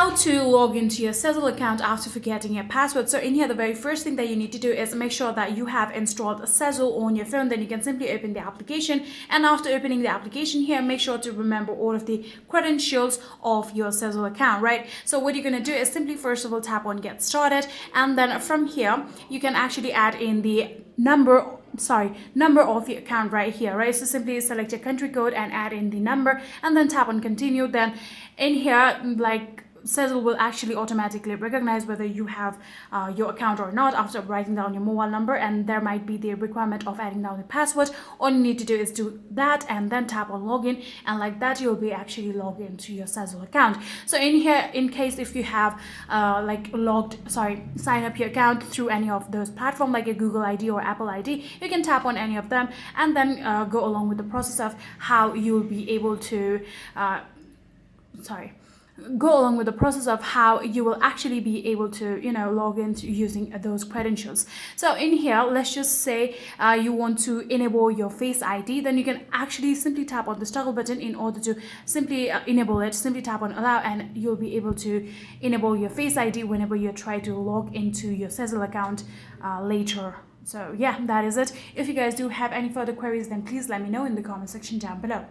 how to log into your Sezzle account after forgetting your password. So in here, the very first thing that you need to do is make sure that you have installed Sezzle on your phone. Then you can simply open the application, and after opening the application here, make sure to remember all of the credentials of your Sezzle account, right? So what you're going to do is simply first of all tap on get started, and then from here you can actually add in the number of your account right here, right? So simply select your country code and add in the number, and then tap on continue. Then in here, like, Sezzle will actually automatically recognize whether you have your account or not after writing down your mobile number, and there might be the requirement of adding down the password. All you need to do is do that and then tap on login, and like that you'll be actually logged into your Sezzle account. So in here, in case if you have sign up your account through any of those platforms like a Google ID or Apple ID, you can tap on any of them and then go along with the process of how you'll be able to go along with the process of how you will actually be able to, log in using those credentials. So in here, let's just say you want to enable your Face ID, then you can actually simply tap on this toggle button. In order to simply enable it, simply tap on allow, and you'll be able to enable your Face ID whenever you try to log into your Sezzle account later. So yeah, that is it. If you guys do have any further queries, then please let me know in the comment section down below.